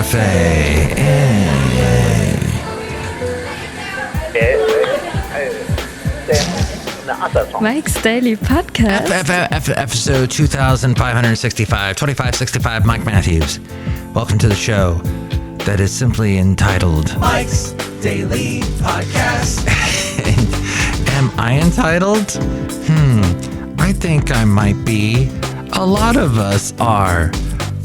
Cafe. Mike's Daily Podcast. Episode 2565, Mike Matthews. Welcome to the show that is simply entitled Mike's Daily Podcast. Am I entitled? I think I might be. A lot of us are.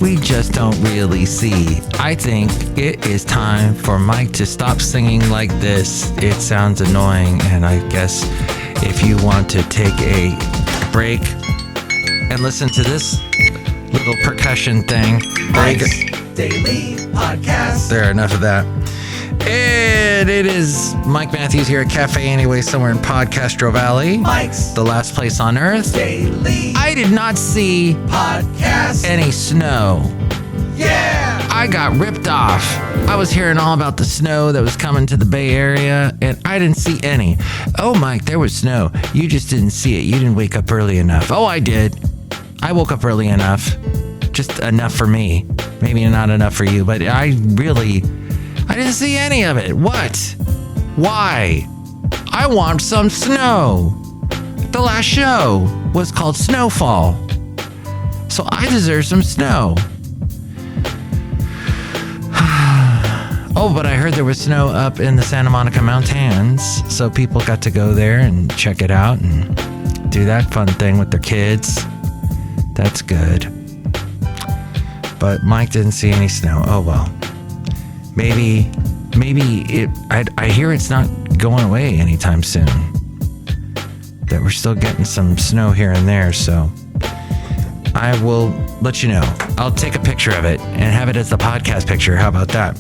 We just don't really see. I think it is time for Mike to stop singing like this. It sounds annoying, and I guess if you want to take a break and listen to this little percussion thing. Mike's Daily Podcast. There, enough of that. And it is Mike Matthews here at Cafe Anyway, somewhere in Podcastro Valley. Mike's the last place on earth. Daily I did not see Podcast. any snow. Yeah! I got ripped off. I was hearing all about the snow that was coming to the Bay Area, and I didn't see any. Oh, Mike, there was snow. You just didn't see it. You didn't wake up early enough. Oh, I did. I woke up early enough. Just enough for me. Maybe not enough for you, but I didn't see any of it. What? Why? I want some snow. The last show was called Snowfall. So I deserve some snow. Oh, but I heard there was snow up in the Santa Monica Mountains. So people got to go there and check it out and do that fun thing with their kids. That's good. But Mike didn't see any snow. Oh, well. Maybe I hear it's not going away anytime soon. That we're still getting some snow here and there, so I will let you know. I'll take a picture of it and have it as the podcast picture. How about that?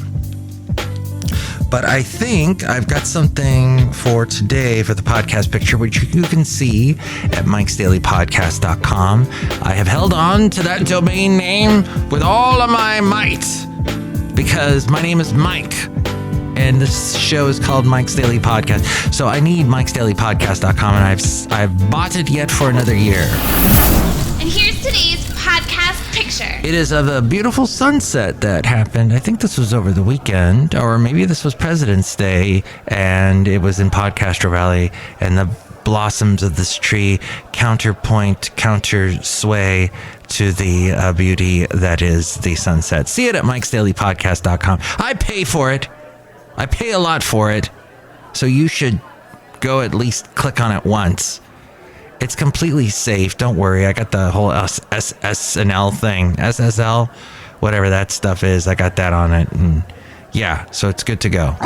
But I think I've got something for today for the podcast picture, which you can see at mikesdailypodcast.com. I have held on to that domain name with all of my might because my name is Mike. And this show is called Mike's Daily Podcast. So I need mikesdailypodcast.com, and I've bought it yet for another year. And here's today's podcast picture. It is of a beautiful sunset that happened. I think this was over the weekend, or maybe this was President's Day, and it was in Podcastro Valley, and the blossoms of this tree counter sway to the beauty that is the sunset. See it at mikesdailypodcast.com. I pay for it. I pay a lot for it, so you should go at least click on it once. It's completely safe. Don't worry. I got the whole SSL thing. SSL, whatever that stuff is. I got that on it. And yeah, so it's good to go.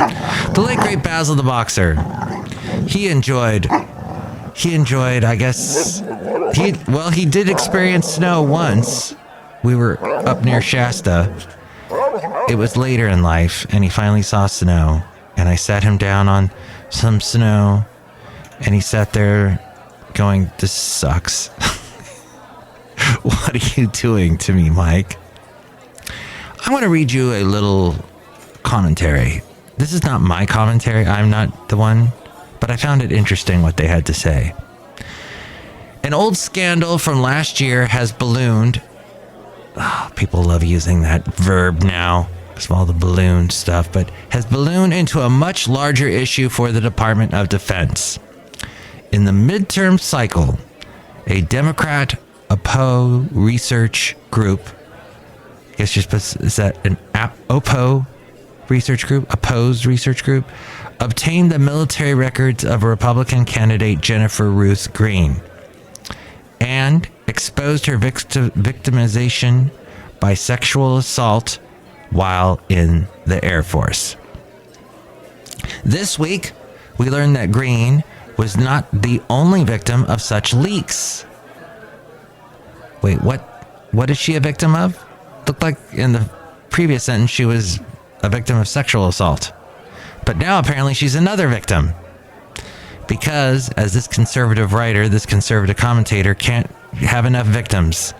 The late, great Basil the Boxer. He enjoyed, I guess, he did experience snow once. We were up near Shasta. It was later in life, and he finally saw snow. And I sat him down on some snow, and he sat there going, "This sucks." What are you doing to me, Mike? I'm going to read you a little commentary. This is not my commentary. I'm not the one, but I found it interesting what they had to say. An old scandal from last year has ballooned. Oh, people love using that verb now because of all the balloon stuff, but has ballooned into a much larger issue for the Department of Defense. In the midterm cycle, a Democrat opposed research group, I guess you're supposed to, is that an opposed research group, obtained the military records of a Republican candidate, Jennifer Ruth Green, and exposed her victimization by sexual assault while in the Air Force. This week, we learned that Green was not the only victim of such leaks. Wait, what is she a victim of? Looked like in the previous sentence she was a victim of sexual assault. But now apparently she's another victim. Because, as this conservative writer, this conservative commentator can't have enough victims.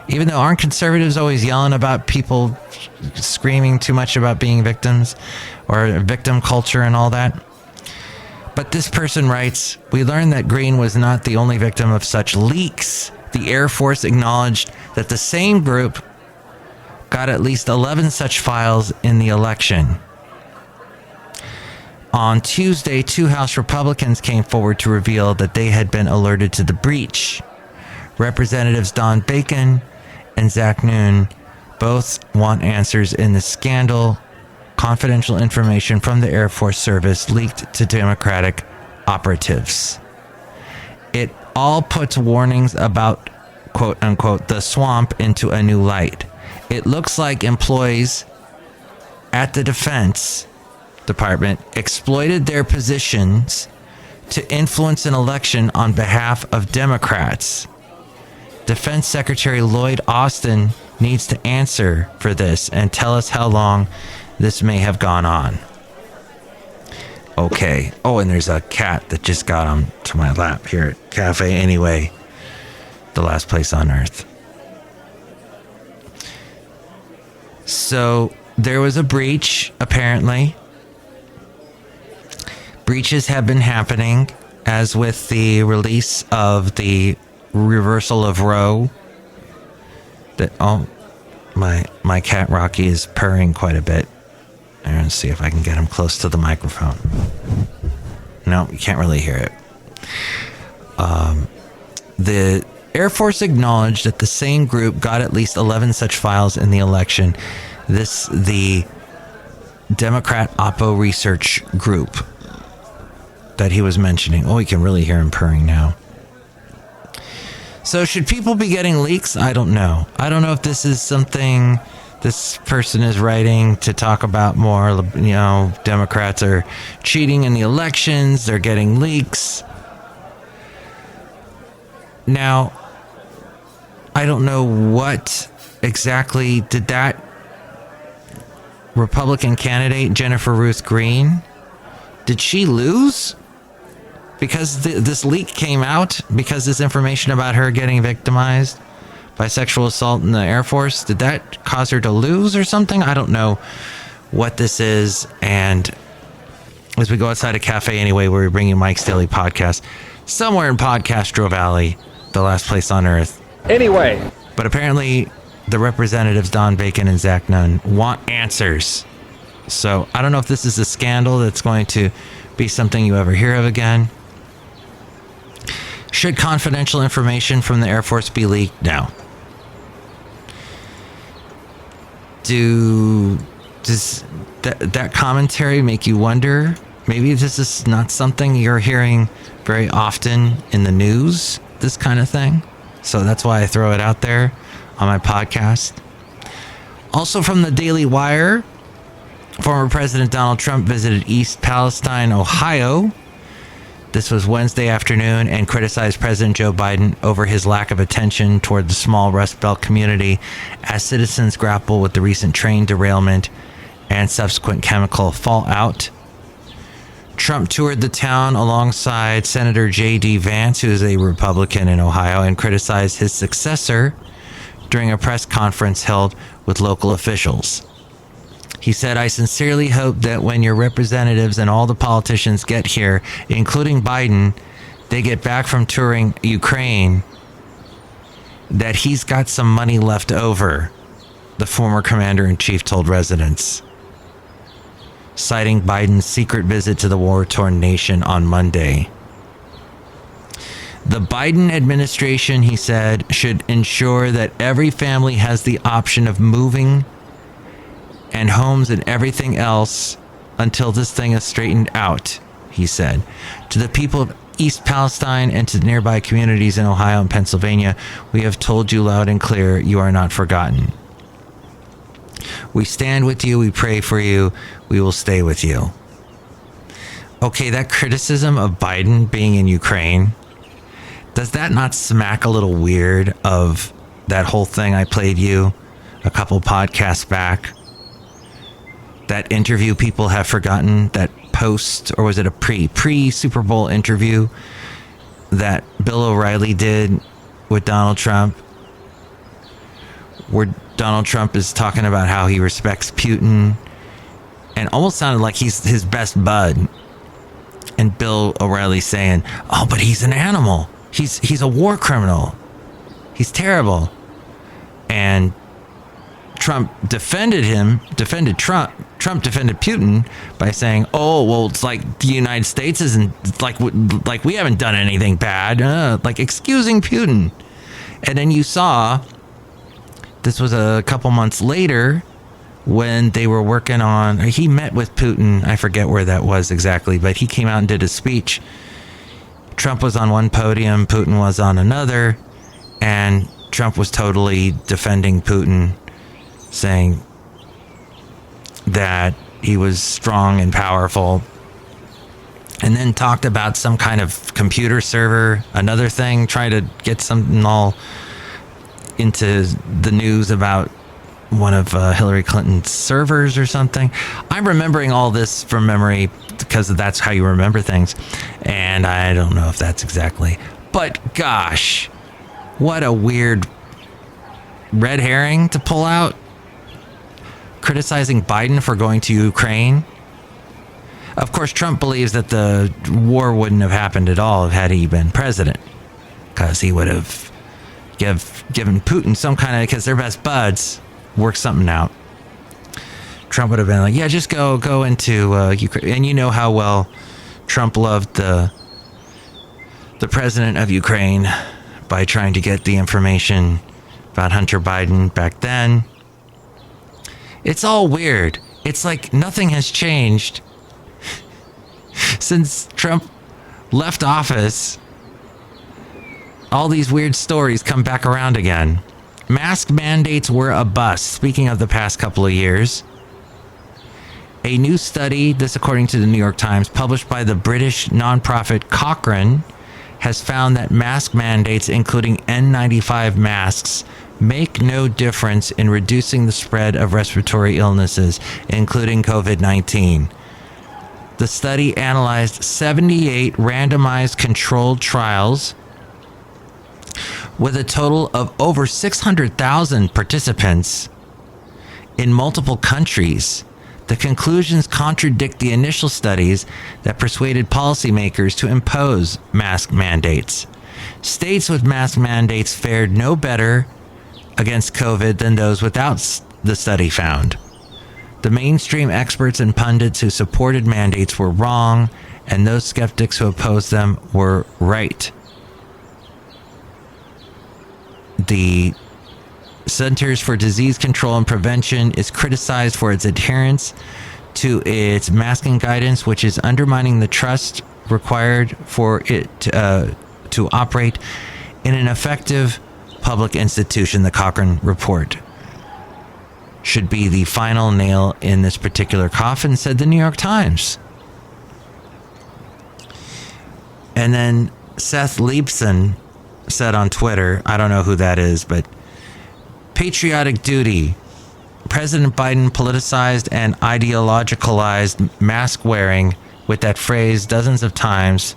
Even though aren't conservatives always yelling about people screaming too much about being victims or victim culture and all that? But this person writes, we learned that Green was not the only victim of such leaks. The Air Force acknowledged that the same group got at least 11 such files in the election. On Tuesday, 2 House Republicans came forward to reveal that they had been alerted to the breach. Representatives Don Bacon and Zach Noon both want answers in the scandal. Confidential information from the Air Force Service leaked to Democratic operatives. It all puts warnings about, quote unquote, the swamp into a new light. It looks like employees at the Defense Department exploited their positions to influence an election on behalf of Democrats. Defense Secretary Lloyd Austin needs to answer for this and tell us how long this may have gone on. Okay. Oh, and there's a cat that just got onto my lap here at Cafe Anyway, the last place on earth. So there was a breach, apparently. Breaches have been happening, as with the release of the reversal of Roe. My cat Rocky is purring quite a bit. I'm going to see if I can get him close to the microphone. No, you can't really hear it. The Air Force acknowledged that the same group got at least 11 such files in the election. The Democrat Oppo research group that he was mentioning. Oh, you can really hear him purring now. So should people be getting leaks? I don't know. I don't know if this is something this person is writing to talk about more. You know, Democrats are cheating in the elections. They're getting leaks. Now, I don't know what exactly did that Republican candidate, Jennifer Ruth Green, did she lose? Because this leak came out, because this information about her getting victimized by sexual assault in the Air Force, did that cause her to lose or something? I don't know what this is. And as we go outside of Cafe Anyway, where we bring you Mike's Daily Podcast, somewhere in Podcastro Valley, the last place on earth. Anyway. But apparently the representatives Don Bacon and Zach Nunn want answers. So I don't know if this is a scandal that's going to be something you ever hear of again. Should confidential information from the Air Force be leaked? No. Does that commentary make you wonder? Maybe this is not something you're hearing very often in the news, this kind of thing. So that's why I throw it out there on my podcast. Also from the Daily Wire, former President Donald Trump visited East Palestine, Ohio. This was Wednesday afternoon, and criticized President Joe Biden over his lack of attention toward the small Rust Belt community as citizens grapple with the recent train derailment and subsequent chemical fallout. Trump toured the town alongside Senator J.D. Vance, who is a Republican in Ohio, and criticized his successor during a press conference held with local officials. He said, "I sincerely hope that when your representatives and all the politicians get here, including Biden, they get back from touring Ukraine, that he's got some money left over," the former commander-in-chief told residents, citing Biden's secret visit to the war-torn nation on Monday. The Biden administration, he said, should ensure that every family has the option of moving and homes and everything else until this thing is straightened out, he said. To the people of East Palestine and to nearby communities in Ohio and Pennsylvania, we have told you loud and clear, you are not forgotten. We stand with you, we pray for you, we will stay with you. Okay, that criticism of Biden being in Ukraine, does that not smack a little weird of that whole thing I played you a couple podcasts back? That interview people have forgotten, that post, or was it a pre-Super Bowl interview that Bill O'Reilly did with Donald Trump, where Donald Trump is talking about how he respects Putin and almost sounded like he's his best bud. And Bill O'Reilly saying, "Oh, but he's an animal. He's a war criminal. He's terrible." And Trump defended Trump defended Putin by saying, oh, well, it's like the United States isn't like we haven't done anything bad, like excusing Putin. And then you saw, this was a couple months later, when they were working on, he met with Putin. I forget where that was exactly, but he came out and did a speech. Trump was on one podium, Putin was on another, and Trump was totally defending Putin, saying that he was strong and powerful, and then talked about some kind of computer server, another thing, trying to get something all into the news about one of Hillary Clinton's servers or something. I'm remembering all this from memory because that's how you remember things. And I don't know if that's exactly. But gosh, what a weird red herring to pull out. Criticizing Biden for going to Ukraine. Of course, Trump believes that the war wouldn't have happened at all had he been president. Because he would have given Putin some kind of, because they're best buds, work something out. Trump would have been like, yeah, just go into Ukraine. And you know how well Trump loved the president of Ukraine by trying to get the information about Hunter Biden back then. It's all weird. It's like nothing has changed since Trump left office. All these weird stories come back around again. Mask mandates were a bust. Speaking of the past couple of years, a new study, this according to the New York Times, published by the British nonprofit Cochrane, has found that mask mandates, including N95 masks, make no difference in reducing the spread of respiratory illnesses, including COVID-19. The study analyzed 78 randomized controlled trials with a total of over 600,000 participants in multiple countries. The conclusions contradict the initial studies that persuaded policymakers to impose mask mandates. States with mask mandates fared no better against COVID than those without, the study found. The mainstream experts and pundits who supported mandates were wrong, and those skeptics who opposed them were right. The Centers for Disease Control and Prevention is criticized for its adherence to its masking guidance, which is undermining the trust required for it to operate in an effective public institution. The Cochrane report should be the final nail in this particular coffin, said the New York Times. And then Seth Leibson said on Twitter, I don't know who that is, but patriotic duty. President Biden politicized and ideologicalized mask wearing with that phrase dozens of times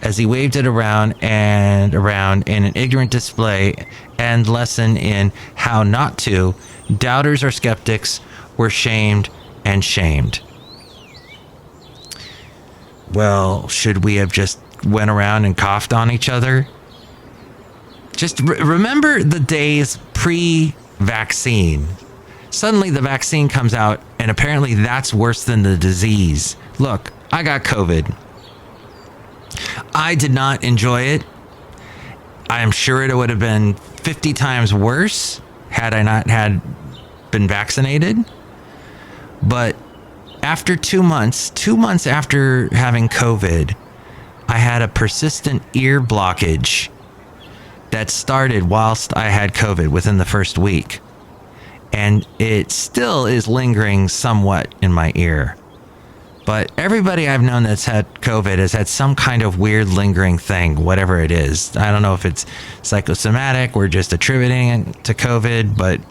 as he waved it around and around in an ignorant display and lesson in how not to. Doubters or skeptics were shamed and shamed. Well, should we have just went around and coughed on each other? Just remember the days pre-vaccine. Suddenly the vaccine comes out and apparently that's worse than the disease. Look, I got COVID. I did not enjoy it. I am sure it would have been 50 times worse had I not been vaccinated. But after 2 months after having COVID, I had a persistent ear blockage that started whilst I had COVID within the first week. And it still is lingering somewhat in my ear. But everybody I've known that's had COVID has had some kind of weird lingering thing, whatever it is. I don't know if it's psychosomatic, we're just attributing it to COVID, but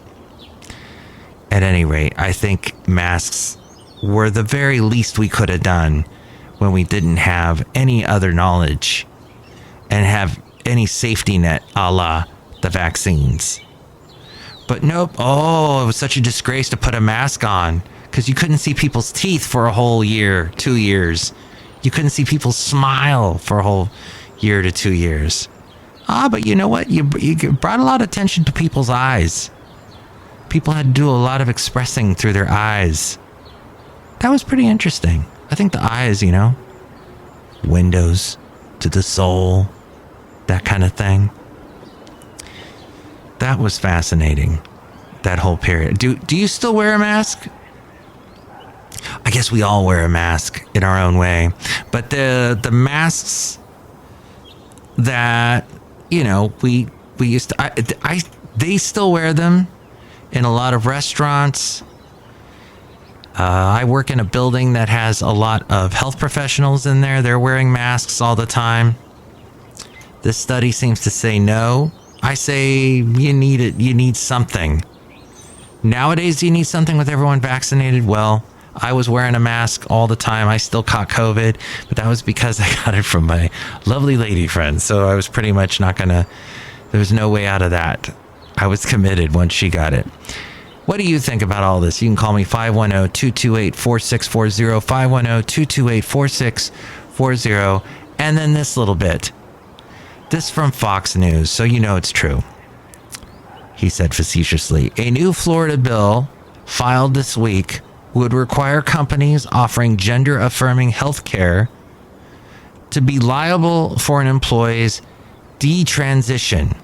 at any rate, I think masks were the very least we could have done when we didn't have any other knowledge and have any safety net a la the vaccines. But nope. Oh, it was such a disgrace to put a mask on because you couldn't see people's teeth for a whole year, 2 years. You couldn't see people smile for a whole year to 2 years. But you know what? You brought a lot of attention to people's eyes. People had to do a lot of expressing through their eyes. That was pretty interesting. I think the eyes, windows to the soul, that kind of thing. That was fascinating, that whole period. Do you still wear a mask? I guess we all wear a mask in our own way. But the masks that, we used to... they still wear them in a lot of restaurants. I work in a building that has a lot of health professionals in there. They're wearing masks all the time. This study seems to say no. I say you need it. You need something. Nowadays, do you need something with everyone vaccinated? Well, I was wearing a mask all the time. I still caught COVID, but that was because I got it from my lovely lady friend. So I was pretty much not going to... There was no way out of that. I was committed once she got it. What do you think about all this? You can call me 510-228-4640, 510-228-4640, and then this little bit. This from Fox News, so you know it's true. He said facetiously, a new Florida bill filed this week would require companies offering gender-affirming health care to be liable for an employee's detransition.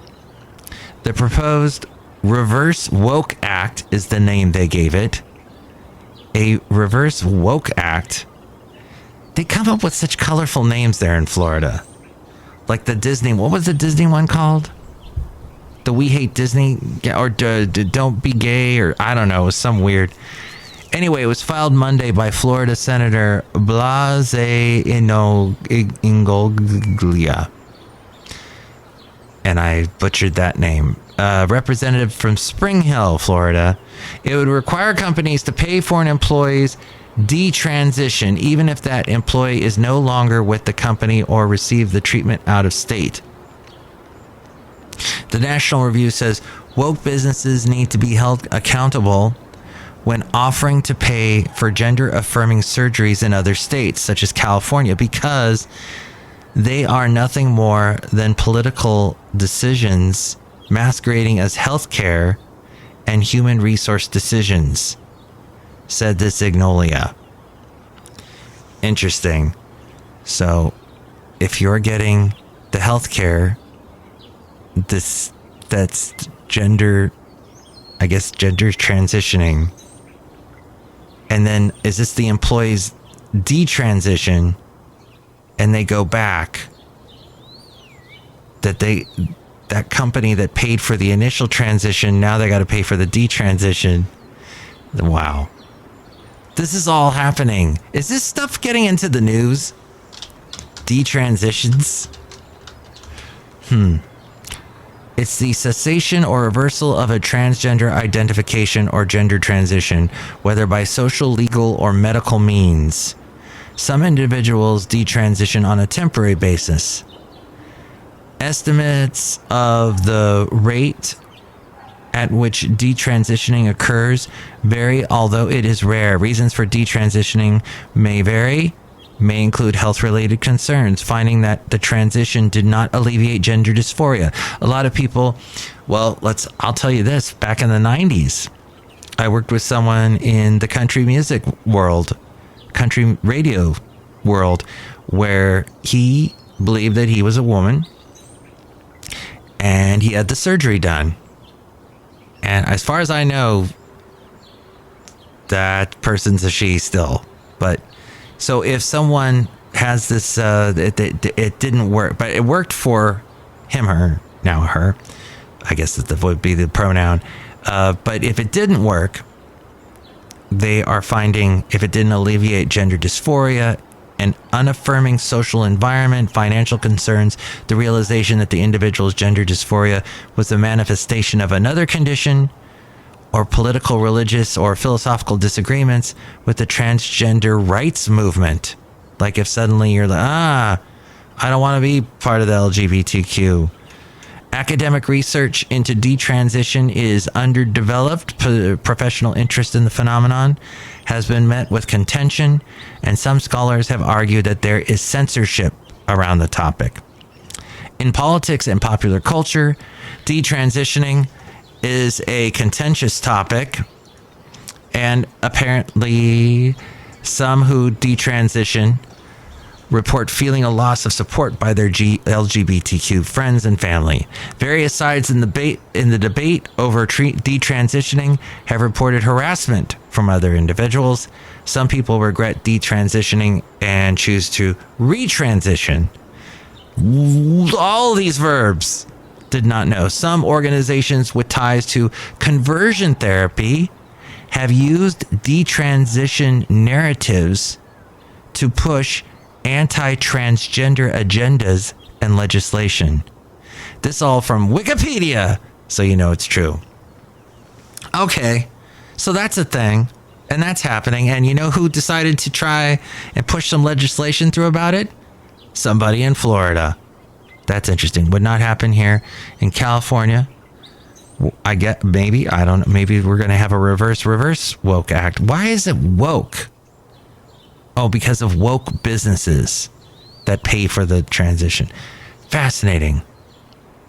The proposed Reverse Woke Act is the name they gave it. A Reverse Woke Act. They come up with such colorful names there in Florida. Like the Disney, what was the Disney one called? The We Hate Disney, or Don't Be Gay, or I don't know, it was some weird. Anyway, it was filed Monday by Florida Senator Blase Ingoglia. And I butchered that name. Representative from Spring Hill, Florida. It would require companies to pay for an employee's detransition, even if that employee is no longer with the company or received the treatment out of state. The National Review says woke businesses need to be held accountable when offering to pay for gender-affirming surgeries in other states, such as California, because they are nothing more than political decisions masquerading as healthcare and human resource decisions, said Disgruntled. Interesting. So, if you're getting the healthcare, that's gender transitioning, and then is this the employee's detransition, and they go back, that company that paid for the initial transition, now they got to pay for the detransition. Wow. This is all happening. Is this stuff getting into the news? Detransitions? It's the cessation or reversal of a transgender identification or gender transition, whether by social, legal, or medical means. Some individuals detransition on a temporary basis. Estimates of the rate at which detransitioning occurs vary, although it is rare. Reasons for detransitioning may vary, may include health-related concerns, finding that the transition did not alleviate gender dysphoria. A lot of people, I'll tell you this, back in the 90s, I worked with someone in the country music world, country radio world, where he believed that he was a woman, and he had the surgery done. And as far as I know, that person's a she still. But so if someone has this, it didn't work, but it worked for him, her, now her, I guess that would be the pronoun. But if it didn't work, they are finding, if it didn't alleviate gender dysphoria, an unaffirming social environment, financial concerns, the realization that the individual's gender dysphoria was a manifestation of another condition, or political, religious, or philosophical disagreements with the transgender rights movement. Like if suddenly you're like, I don't want to be part of the LGBTQ. Academic research into detransition is underdeveloped. Professional interest in the phenomenon has been met with contention, and some scholars have argued that there is censorship around the topic. In politics and popular culture, detransitioning is a contentious topic, and apparently some who detransition report feeling a loss of support by their LGBTQ friends and family. Various sides in the debate over detransitioning have reported harassment from other individuals. Some people regret detransitioning and choose to retransition. All these verbs. Did not know. Some organizations with ties to conversion therapy have used detransition narratives to push anti-transgender agendas and legislation. This all from Wikipedia, so you know it's true. Okay, so that's a thing, and that's happening. And you know who decided to try and push some legislation through about it? Somebody in Florida. That's interesting. Would not happen here in California. I get, maybe, I don't know, maybe we're going to have a reverse woke act. Why is it woke? Oh, because of woke businesses that pay for the transition. Fascinating.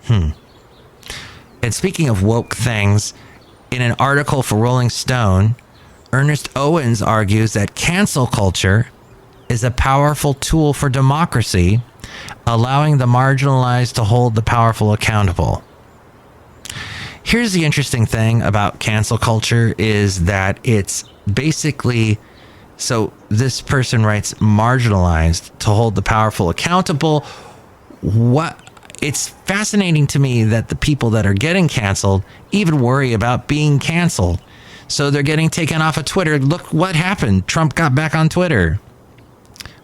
And speaking of woke things, in an article for Rolling Stone, Ernest Owens argues that cancel culture is a powerful tool for democracy, allowing the marginalized to hold the powerful accountable. Here's the interesting thing about cancel culture is that it's basically, so this person writes marginalized to hold the powerful accountable. It's fascinating to me that the people that are getting canceled even worry about being canceled. So they're getting taken off of Twitter. Look what happened. Trump got back on Twitter.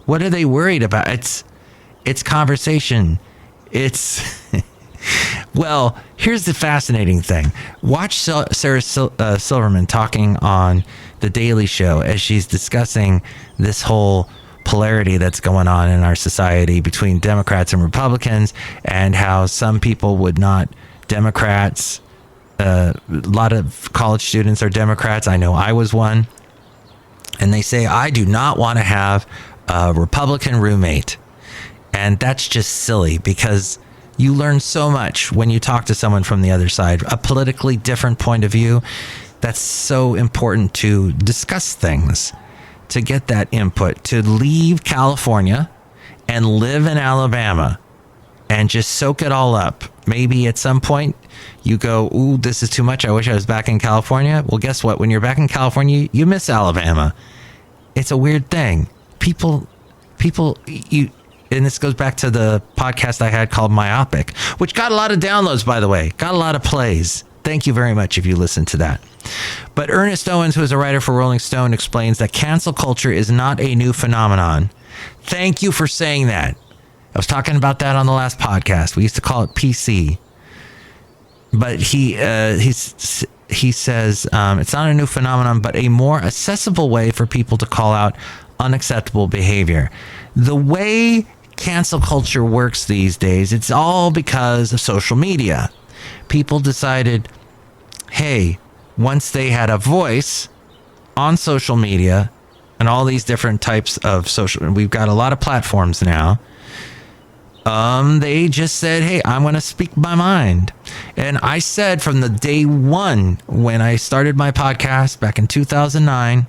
What are they worried about? It's conversation. It's well, here's the fascinating thing. Watch Sarah Silverman talking on The Daily Show as she's discussing this whole polarity that's going on in our society between Democrats and Republicans, and how some people would not. Democrats, a lot of college students are Democrats. I know I was one. And they say, I do not want to have a Republican roommate. And that's just silly, because you learn so much when you talk to someone from the other side, a politically different point of view. That's so important to discuss things, to get that input, to leave California and live in Alabama and just soak it all up. Maybe at some point you go, ooh, this is too much. I wish I was back in California. Well, guess what? When you're back in California, you miss Alabama. It's a weird thing. People, and this goes back to the podcast I had called Myopic, which got a lot of downloads, by the way, got a lot of plays. Thank you very much if you listened to that. But Ernest Owens, who is a writer for Rolling Stone, explains that cancel culture is not a new phenomenon. Thank you for saying that. I was talking about that on the last podcast. We used to call it PC. But he says it's not a new phenomenon, but a more accessible way for people to call out unacceptable behavior. The way cancel culture works these days, it's all because of social media. People decided, hey, once they had a voice on social media and all these different types of social, we've got a lot of platforms now. They just said, hey, I'm going to speak my mind. And I said from the day one, when I started my podcast back in 2009,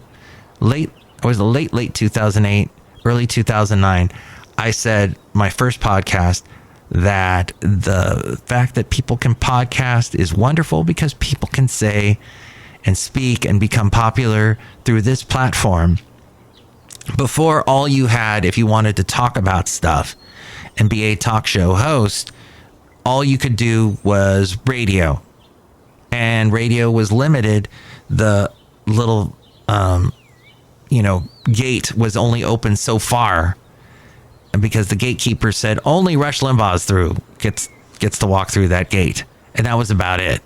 late 2008, early 2009, I said my first podcast that the fact that people can podcast is wonderful because people can say and speak and become popular through this platform. Before, all you had, if you wanted to talk about stuff and be a talk show host, all you could do was radio. And radio was limited. The little, gate was only open so far. And because the gatekeeper said only Rush Limbaugh's gets to walk through that gate. And that was about it.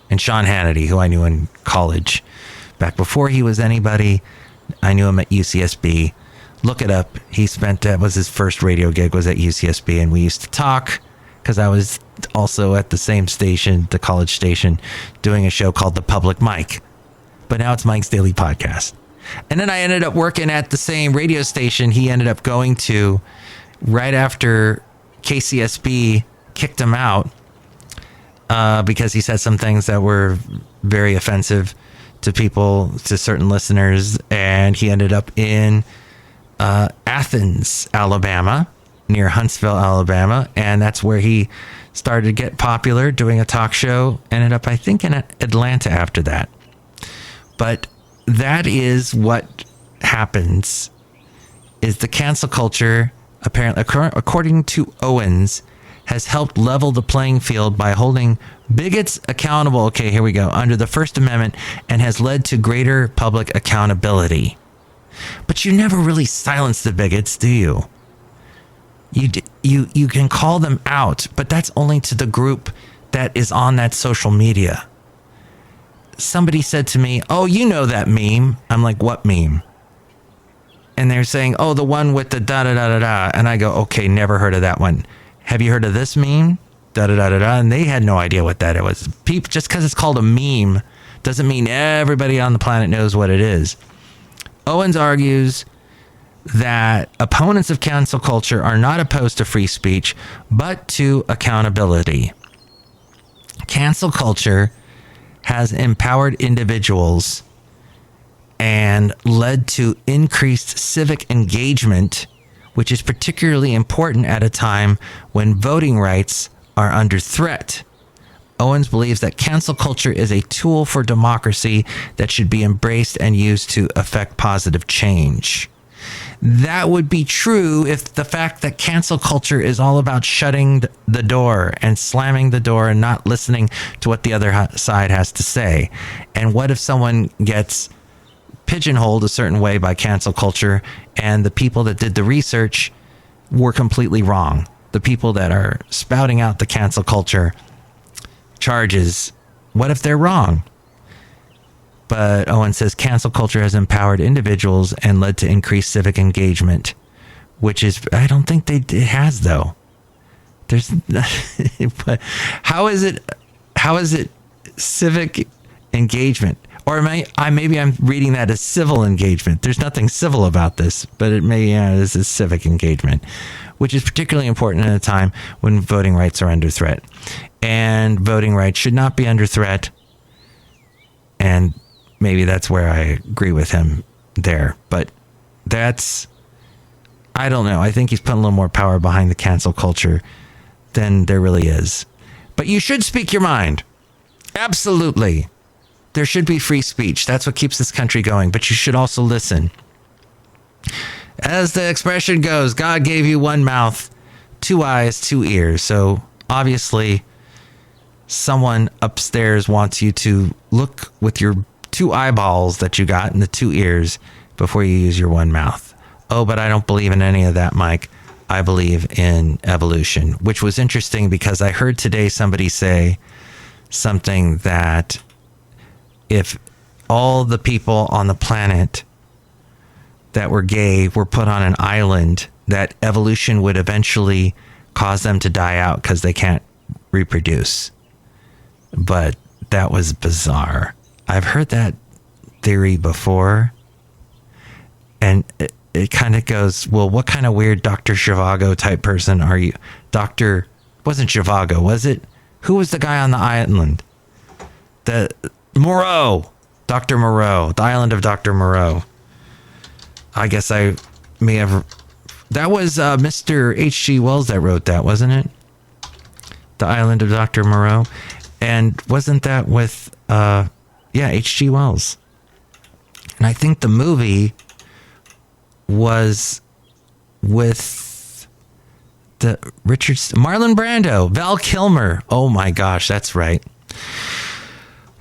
And Sean Hannity, who I knew in college, back before he was anybody, I knew him at UCSB. Look it up. That was his first radio gig, was at UCSB, and we used to talk because I was also at the same station, the college station, doing a show called The Public Mic. But now it's Mike's Daily Podcast. And then I ended up working at the same radio station he ended up going to right after KCSB kicked him out. because he said some things that were very offensive to people, to certain listeners, and he ended up in Athens, Alabama, near Huntsville, Alabama, and that's where he started to get popular doing a talk show. Ended up, I think, in Atlanta after that. But that is what happens, is the cancel culture, apparently, according to Owens, has helped level the playing field by holding bigots accountable, okay, here we go, under the First Amendment, and has led to greater public accountability. But you never really silence the bigots, do you? You can call them out, but that's only to the group that is on that social media. Somebody said to me, oh, you know that meme. I'm like, what meme? And they're saying, oh, the one with the da-da-da-da-da. And I go, okay, never heard of that one. Have you heard of this meme? Da-da-da-da-da. And they had no idea what that was. Just because it's called a meme doesn't mean everybody on the planet knows what it is. Owens argues that opponents of cancel culture are not opposed to free speech, but to accountability. Cancel culture has empowered individuals and led to increased civic engagement, which is particularly important at a time when voting rights are under threat. Owens believes that cancel culture is a tool for democracy that should be embraced and used to affect positive change. That would be true if the fact that cancel culture is all about shutting the door and slamming the door and not listening to what the other side has to say. And what if someone gets pigeonholed a certain way by cancel culture and the people that did the research were completely wrong? The people that are spouting out the cancel culture charges, what if they're wrong? But Owen says cancel culture has empowered individuals and led to increased civic engagement, which is, I don't think it has, though. There's, but how is it civic engagement? Or maybe I'm reading that as civil engagement. There's nothing civil about this, but this is civic engagement, which is particularly important at a time when voting rights are under threat. And voting rights should not be under threat. And maybe that's where I agree with him there. But I don't know. I think he's putting a little more power behind the cancel culture than there really is. But you should speak your mind. Absolutely. There should be free speech. That's what keeps this country going. But you should also listen. As the expression goes, God gave you one mouth, 2 eyes, 2 ears. So obviously, someone upstairs wants you to look with your 2 eyeballs that you got and the 2 ears before you use your one mouth. Oh, but I don't believe in any of that, Mike. I believe in evolution, which was interesting because I heard today somebody say something that if all the people on the planet that were gay were put on an island, that evolution would eventually cause them to die out because they can't reproduce. But that was bizarre. I've heard that theory before. And it kind of goes, well, what kind of weird Dr. Zhivago type person are you? Wasn't Zhivago, was it? Who was the guy on the island? Moreau. Dr. Moreau. The island of Dr. Moreau. I guess I may have... That was Mr. H.G. Wells that wrote that, wasn't it? The island of Dr. Moreau. And wasn't that with... H.G. Wells. And I think the movie was with Marlon Brando, Val Kilmer. Oh my gosh, that's right.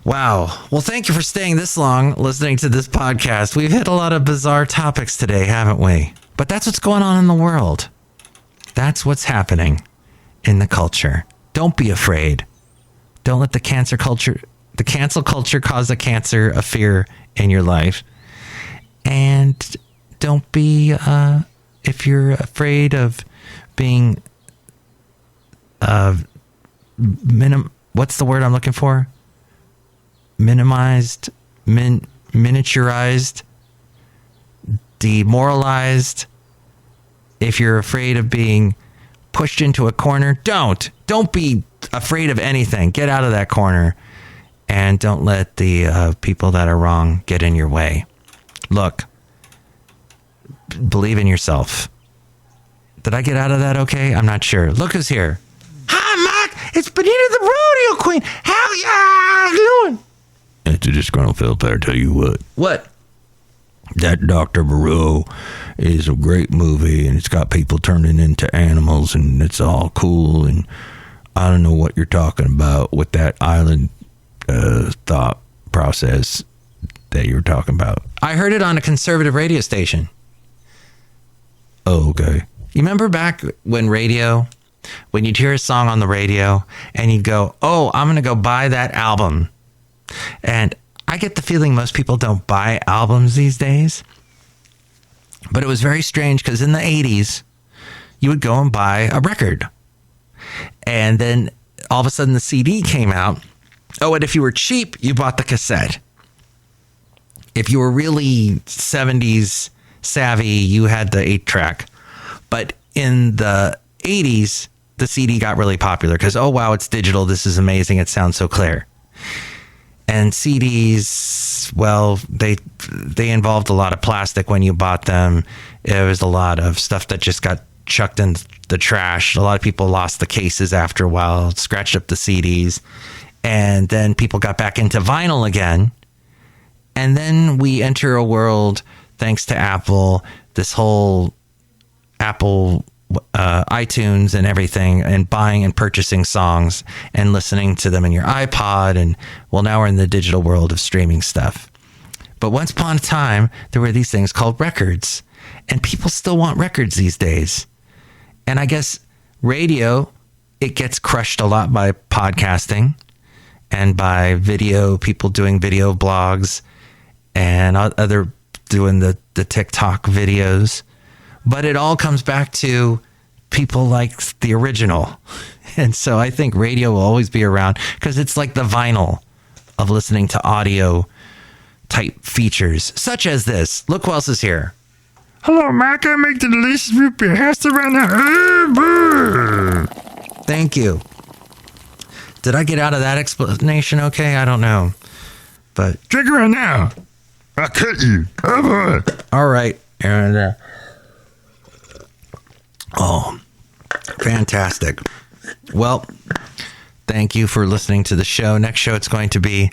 Wow. Well, thank you for staying this long listening to this podcast. We've hit a lot of bizarre topics today, haven't we? But that's what's going on in the world. That's what's happening in the culture. Don't be afraid. Don't let the cancel culture cause a cancer of fear in your life. And don't be, if you're afraid of being, what's the word I'm looking for? Minimized, miniaturized, demoralized. If you're afraid of being pushed into a corner, don't be afraid of anything, get out of that corner and don't let the people that are wrong get in your way. Look, believe in yourself. Did I get out of that okay? I'm not sure. Look who's here. Hi, Mike. It's Benita the Rodeo Queen. How y'all doing? It's a Disgruntled Fiddle Player. Tell you what. What? That Dr. Moreau is a great movie, and it's got people turning into animals, and it's all cool, and I don't know what you're talking about with that island thought process that you were talking about. I heard it on a conservative radio station. Oh, okay. You remember back when you'd hear a song on the radio, and you'd go, oh, I'm going to go buy that album. And I get the feeling most people don't buy albums these days. But it was very strange because in the 80s, you would go and buy a record. And then all of a sudden the CD came out. Oh, and if you were cheap, you bought the cassette. If you were really 70s savvy, you had the 8-track. But in the 80s, the CD got really popular because, oh, wow, it's digital. This is amazing. It sounds so clear. And CDs, well, they involved a lot of plastic when you bought them. It was a lot of stuff that just got chucked in the trash. A lot of people lost the cases after a while, scratched up the CDs. And then people got back into vinyl again. And then we enter a world, thanks to Apple, this whole Apple iTunes and everything, and buying and purchasing songs and listening to them in your iPod. And well, now we're in the digital world of streaming stuff. But once upon a time, there were these things called records, and people still want records these days. And I guess radio, it gets crushed a lot by podcasting and by video, people doing video blogs and other doing the TikTok videos. But it all comes back to people like the original. And so I think radio will always be around because it's like the vinyl of listening to audio type features, such as this. Look who else is here. Hello, Mac. I make the delicious root beer. How's the right now? Thank you. Did I get out of that explanation okay? I don't know. But drink it right now. I'll cut you. All right. And oh, fantastic. Well, thank you for listening to the show. Next show, it's going to be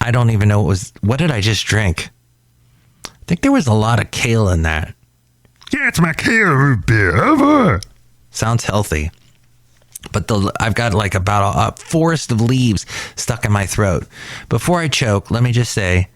I don't even know what did I just drink? I think there was a lot of kale in that. Yeah, it's my kale root beer. Sounds healthy. But I've got like about a forest of leaves stuck in my throat. Before I choke, let me just say,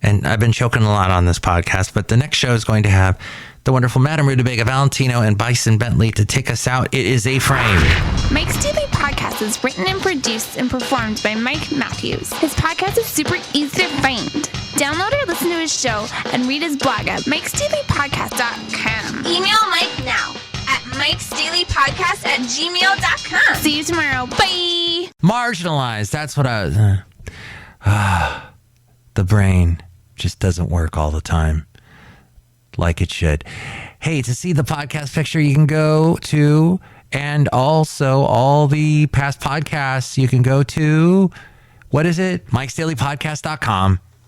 and I've been choking a lot on this podcast, but the next show is going to have the wonderful Madame Rootabega, Valentino, and Bison Bentley to take us out. It is a frame. Mike's Daily Podcast is written and produced and performed by Mike Matthews. His podcast is super easy to find. Download or listen to his show and read his blog at mikesdailypodcast.com. Email Mike now at mikesdailypodcast@gmail.com. See you tomorrow. Bye. Marginalized. That's what I was... the brain just doesn't work all the time like it should. Hey, to see the podcast picture, you can go to, and also all the past podcasts, you can go to, what is it? mikesdailypodcast.com.